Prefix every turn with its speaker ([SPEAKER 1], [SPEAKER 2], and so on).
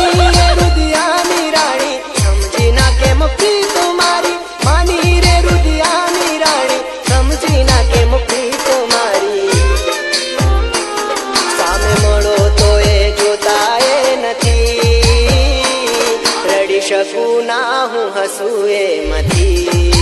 [SPEAKER 1] માની રે રુદિયાની રાણી સમજી ના કેમ પ્રીત મારી માની રે રુદિયાની રાણી સમજી ના કેમ પ્રીત મારી સામે મળો તો એ જોતા એ નથી રડી શકું ના હું હસું એમાંથી